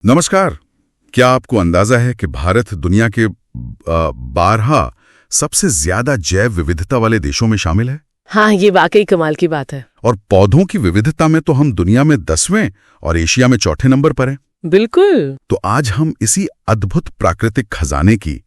नमस्कार। क्या आपको अंदाजा है कि भारत दुनिया के 12 सबसे ज्यादा जैव विविधता वाले देशों में शामिल है? हाँ, ये वाकई कमाल की बात है। और पौधों की विविधता में तो हम दुनिया में 10वें और एशिया में चौथे नंबर पर हैं। बिल्कुल। तो आज हम इसी अद्भुत प्राकृतिक खजाने की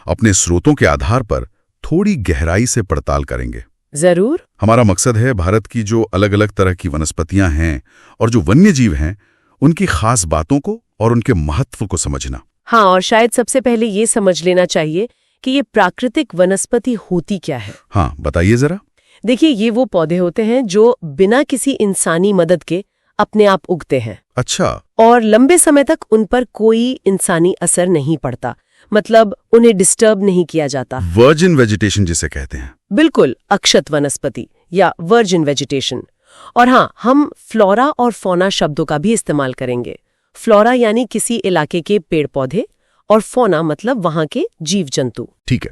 अपने स्रोतों के आधार पर थोड़ी गहराई से पड़ताल करेंगे। जरूर। हमारा मकसद है भारत की जो अलग अलग तरह की वनस्पतियां हैं और जो वन्य जीव हैं, उनकी खास बातों को और उनके महत्व को समझना। हाँ, और शायद सबसे पहले ये समझ लेना चाहिए कि ये प्राकृतिक वनस्पति होती क्या है। हाँ, बताइए जरा। देखिए, ये वो पौधे होते हैं जो बिना किसी इंसानी मदद के अपने आप उगते हैं। अच्छा। और लंबे समय तक उन पर कोई इंसानी असर नहीं पड़ता, मतलब उन्हें डिस्टर्ब नहीं किया जाता। वर्जिन वेजिटेशन जिसे कहते हैं। बिल्कुल, अक्षत वनस्पति या वर्जिन वेजिटेशन। और हाँ, हम फ्लोरा और फौना शब्दों का भी इस्तेमाल करेंगे। फ्लोरा यानी किसी इलाके के पेड़ पौधे और फौना मतलब वहां के जीव जंतु। ठीक है,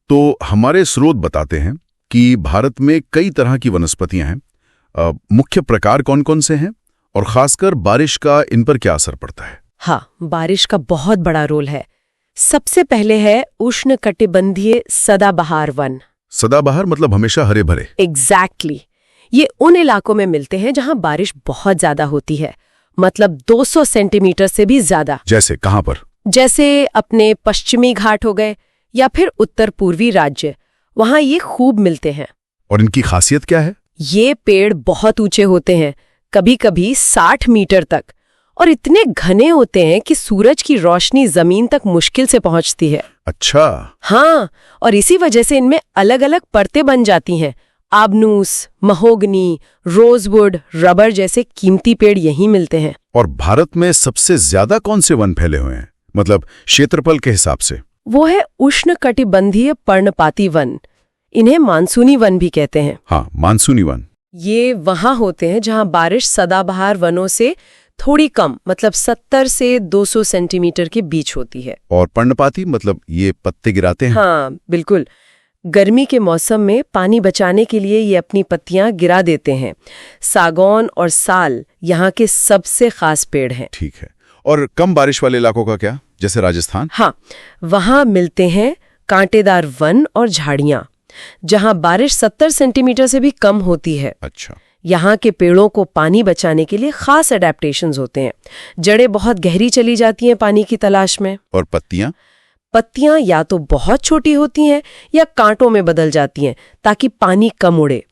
तो हमारे स्रोत बताते हैं कि भारत में कई तरह की वनस्पतियां हैं। मुख्य प्रकार कौन कौन से हैं और खासकर बारिश का इन पर क्या असर पड़ता है? हाँ, बारिश का बहुत बड़ा रोल है। सबसे पहले है उष्णकटिबंधीय सदाबहार वन। सदाबहार मतलब हमेशा हरे भरे। एग्जैक्टली। ये उन इलाकों में मिलते हैं जहां बारिश बहुत ज्यादा होती है, मतलब 200 सेंटीमीटर से भी ज्यादा। जैसे कहाँ पर? जैसे अपने पश्चिमी घाट हो गए या फिर उत्तर पूर्वी राज्य, वहां ये खूब मिलते हैं। और इनकी खासियत क्या है? ये पेड़ बहुत ऊंचे होते हैं, कभी कभी 60 मीटर तक, और इतने घने होते हैं कि सूरज की रोशनी जमीन तक मुश्किल से पहुंचती है। अच्छा। हाँ, और इसी वजह से इनमें अलग अलग परतें बन जाती हैं। आबनूस, महोगनी, रोजवुड, रबर जैसे कीमती पेड़ यहीं मिलते हैं। और भारत में सबसे ज्यादा कौन से वन फैले हुए हैं, मतलब क्षेत्रफल के हिसाब से? वो है उष्णकटिबंधीय पर्णपाती वन। इन्हें मानसूनी वन भी कहते हैं। हाँ, मानसूनी वन। ये वहां होते हैं जहां बारिश सदाबहार वनों से थोड़ी कम, मतलब 70 से 200 सेंटीमीटर के बीच होती है। और पर्णपाती मतलब ये पत्ते गिराते हैं? हाँ, बिल्कुल। गर्मी के मौसम में पानी बचाने के लिए ये अपनी पत्तियां गिरा देते हैं। सागौन और साल यहाँ के सबसे खास पेड़ हैं। ठीक है। और कम बारिश वाले इलाकों का क्या, जैसे राजस्थान? हाँ, वहाँ मिलते हैं कांटेदार वन और झाड़ियाँ, जहाँ बारिश 70 सेंटीमीटर से भी कम होती है। अच्छा। यहाँ के पेड़ों को पानी बचाने के लिए खास अडेप्टेशंस होते हैं। जड़ें बहुत गहरी चली जाती हैं पानी की तलाश में। और पत्तियाँ? पत्तियां या तो बहुत छोटी होती हैं या कांटों में बदल जाती हैं ताकि पानी कम उड़े।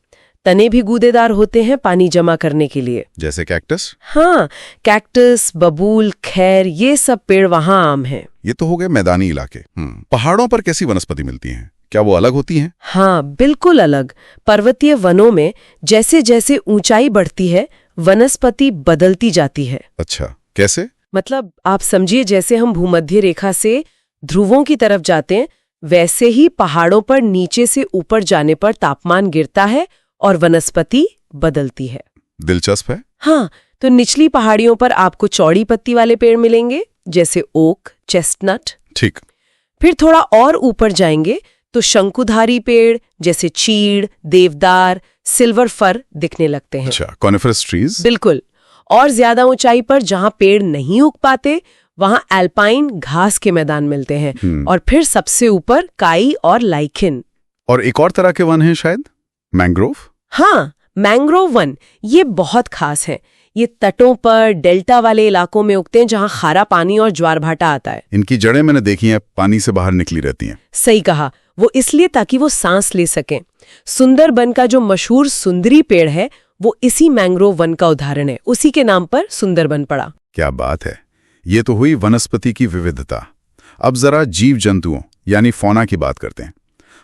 तने भी गूदेदार होते हैं पानी जमा करने के लिए। जैसे कैक्टस? हाँ, कैक्टस, बबूल, खैर, ये सब पेड़ वहाँ आम हैं। ये तो हो गए मैदानी इलाके। पहाड़ों पर कैसी वनस्पति मिलती हैं? क्या वो अलग होती हैं? हाँ, बिल्कुल अलग। पर्वतीय वनों में जैसे जैसे ऊंचाई बढ़ती है, वनस्पति बदलती जाती है। अच्छा, कैसे? मतलब आप समझिए, जैसे हम भूमध्य रेखा से ध्रुवों की तरफ जाते हैं, वैसे ही पहाड़ों पर नीचे से ऊपर जाने पर तापमान गिरता है और वनस्पति बदलती है। दिलचस्प है। हाँ, तो निचली पहाड़ियों पर आपको चौड़ी पत्ती वाले पेड़ मिलेंगे, जैसे ओक, चेस्टनट। ठीक। फिर थोड़ा और ऊपर जाएंगे तो शंकुधारी पेड़ जैसे चीड़, देवदार, सिल्वर फर दिखने लगते हैं। अच्छा, कॉनिफरस ट्रीज। बिल्कुल। और ज्यादा ऊंचाई पर जहां पेड़ नहीं उग पाते, वहां एल्पाइन घास के मैदान मिलते हैं। और फिर सबसे ऊपर काई और लाइकिन। और एक और तरह के वन हैं शायद, मैंग्रोव। हाँ, मैंग्रोव वन ये बहुत खास है। ये तटों पर, डेल्टा वाले इलाकों में उगते हैं जहां खारा पानी और ज्वार भाटा आता है। इनकी जड़ें मैंने देखी हैं, पानी से बाहर निकली रहती हैं। सही कहा, वो इसलिए ताकि वो सांस ले सकें। सुंदरबन का जो मशहूर सुंदरी पेड़ है, वो इसी मैंग्रोव वन का उदाहरण है। उसी के नाम पर सुंदरबन पड़ा। क्या बात है। ये तो हुई वनस्पति की विविधता। अब जरा जीव जंतुओं यानी फौना की बात करते हैं।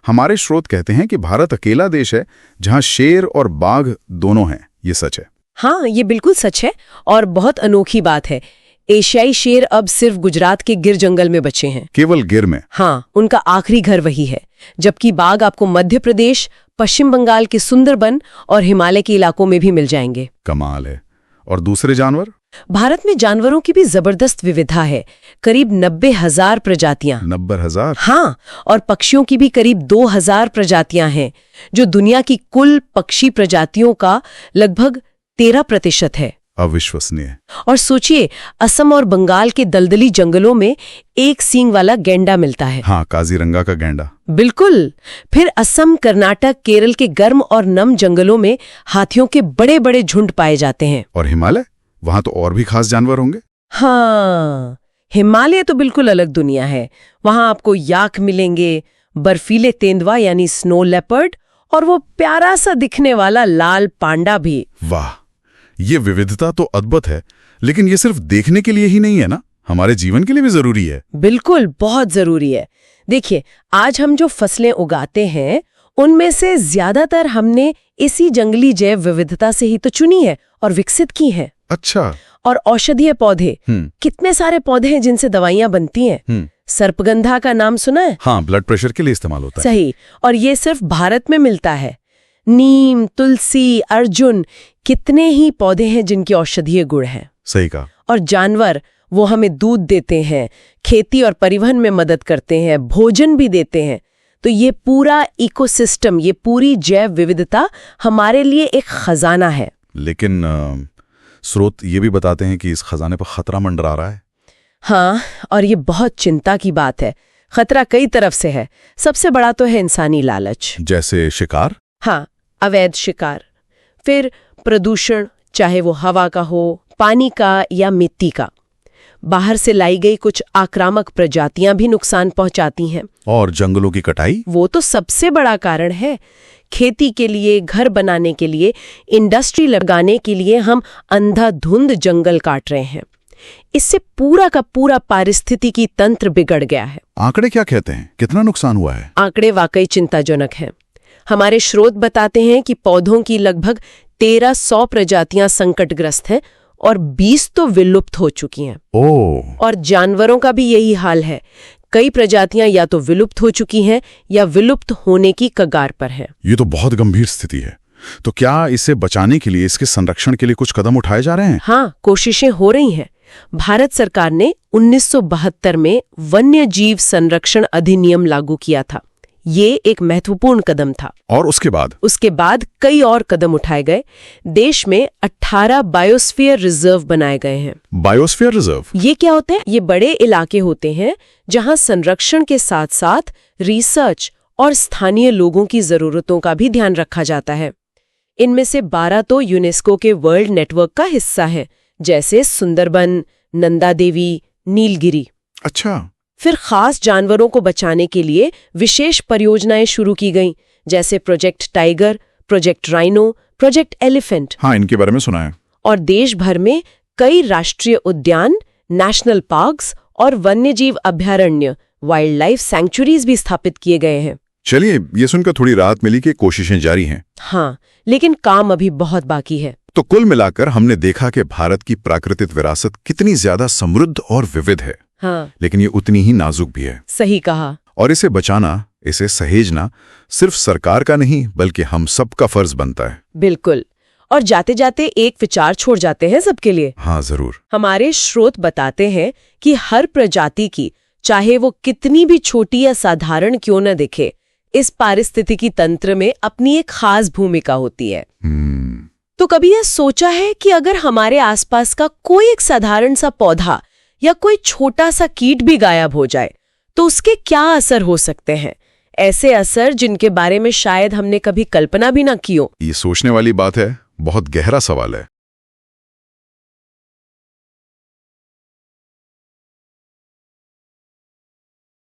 हमारे स्रोत कहते हैं कि भारत अकेला देश है जहां शेर और बाघ दोनों हैं। ये सच है? हाँ, ये बिल्कुल सच है और बहुत अनोखी बात है। एशियाई शेर अब सिर्फ गुजरात के गिर जंगल में बचे हैं। केवल गिर में? हाँ, उनका आखिरी घर वही है। जबकि बाघ आपको मध्य प्रदेश, पश्चिम बंगाल के सुंदरबन और हिमालय के इलाकों में भी मिल जाएंगे। कमाल है। और दूसरे जानवर? भारत में जानवरों की भी जबरदस्त विविधता है। करीब 90,000 प्रजातियां। 90,000? हाँ, और पक्षियों की भी करीब 2,000 प्रजातियां हैं, जो दुनिया की कुल पक्षी प्रजातियों का लगभग 13% है। अविश्वसनीय। और सोचिए, असम और बंगाल के दलदली जंगलों में एक सींग वाला गैंडा मिलता है। हाँ, काजीरंगा का गैंडा। बिल्कुल। फिर असम, कर्नाटक, केरल के गर्म और नम जंगलों में हाथियों के बड़े बड़े झुंड पाए जाते हैं। और हिमालय, वहां तो और भी खास जानवर होंगे। हाँ, हिमालय तो बिल्कुल अलग दुनिया है। वहां आपको याक मिलेंगे, बर्फीले तेंदुआ यानी स्नो लेपर्ड, और वो प्यारा सा दिखने वाला लाल पांडा भी। वाह, ये विविधता तो अद्भुत है। लेकिन ये सिर्फ देखने के लिए ही नहीं है ना, हमारे जीवन के लिए भी जरूरी है। बिल्कुल, बहुत जरूरी है। देखिए, आज हम जो फसलें उगाते हैं उनमें से ज्यादातर हमने इसी जंगली जैव विविधता से ही तो चुनी है और विकसित की है। अच्छा। और औषधीय पौधे, कितने सारे पौधे हैं जिनसे दवाइयां बनती हैं। सर्पगंधा का नाम सुना है? हाँ, ब्लड प्रेशर के लिए इस्तेमाल होता है। सही। और ये सिर्फ भारत में मिलता है। नीम, तुलसी, अर्जुन, कितने ही पौधे हैं जिनके औषधीय गुण हैं। सही कहा। और जानवर, वो हमें दूध देते हैं, खेती और परिवहन में मदद करते हैं, भोजन भी देते हैं। तो ये पूरा इकोसिस्टम, ये पूरी जैव विविधता हमारे लिए एक खजाना है। लेकिन स्रोत ये भी बताते हैं कि इस खजाने पर खतरा मंडरा रहा है। हाँ, और ये बहुत चिंता की बात है। खतरा कई तरफ से है। सबसे बड़ा तो है इंसानी लालच। जैसे शिकार? हाँ, अवैध शिकार। फिर प्रदूषण, चाहे वो हवा का हो, पानी का या मिट्टी का। बाहर से लाई गई कुछ आक्रामक प्रजातियां भी नुकसान पहुंचाती हैं। और जंगलों की कटाई? वो तो सबसे बड़ा कारण है। खेती के लिए, घर बनाने के लिए, इंडस्ट्री लगाने के लिए हम अंधाधुंध जंगल काट रहे हैं। इससे पूरा का पूरा पारिस्थितिकी तंत्र बिगड़ गया है। आंकड़े क्या कहते हैं, कितना नुकसान हुआ है? आंकड़े वाकई चिंताजनक हैं। हमारे स्रोत बताते हैं कि पौधों की लगभग 1300 प्रजातियां संकटग्रस्त हैं और 20 तो विलुप्त हो चुकी हैं। ओह! और जानवरों का भी यही हाल है। कई प्रजातियां या तो विलुप्त हो चुकी हैं या विलुप्त होने की कगार पर हैं। ये तो बहुत गंभीर स्थिति है। तो क्या इसे बचाने के लिए, इसके संरक्षण के लिए कुछ कदम उठाए जा रहे हैं? हाँ, कोशिशें हो रही हैं। भारत सरकार ने 1972 में वन्य जीव संरक्षण अधिनियम लागू किया था। ये एक महत्वपूर्ण कदम था। और उसके बाद कई और कदम उठाए गए। देश में 18 बायोस्फीयर रिजर्व बनाए गए हैं। Biosphere reserve? ये क्या होते हैं? ये बड़े इलाके होते हैं जहां संरक्षण के साथ साथ रिसर्च और स्थानीय लोगों की जरूरतों का भी ध्यान रखा जाता है। इनमें से 12 तो यूनेस्को के वर्ल्ड नेटवर्क का हिस्सा है, जैसे सुंदरबन, नंदा देवी, नीलगिरी। अच्छा। फिर खास जानवरों को बचाने के लिए विशेष परियोजनाएं शुरू की गईं, जैसे project tiger, project rhino, project elephant. हाँ, इनके बारे में सुना है। और देश भर में कई राष्ट्रीय उद्यान, नेशनल पार्क्स और वन्यजीव अभयारण्य, वाइल्ड लाइफ सैंक्चुरीज भी स्थापित किए गए हैं। चलिए, ये सुनकर थोड़ी राहत मिली कि कोशिशें जारी हैं। हाँ, लेकिन काम अभी बहुत बाकी है। तो कुल मिलाकर हमने देखा कि भारत की प्राकृतिक विरासत कितनी ज्यादा समृद्ध और विविध है। हाँ, लेकिन ये उतनी ही नाजुक भी है। सही कहा। और इसे बचाना, इसे सहेजना सिर्फ सरकार का नहीं, बल्कि हम सबका फर्ज बनता है। बिल्कुल। और जाते जाते एक विचार छोड़ जाते हैं सबके लिए। हाँ, जरूर। हमारे स्रोत बताते हैं कि हर प्रजाति की, चाहे वो कितनी भी छोटी या साधारण क्यों न दिखे, इस पारिस्थितिकी तंत्र में अपनी एक खास भूमिका होती है। तो कभी यह सोचा है कि अगर हमारे आसपास का कोई एक साधारण सा पौधा या कोई छोटा सा कीट भी गायब हो जाए तो उसके क्या असर हो सकते हैं? ऐसे असर जिनके बारे में शायद हमने कभी कल्पना भी ना की हो। ये सोचने वाली बात है, बहुत गहरा सवाल है।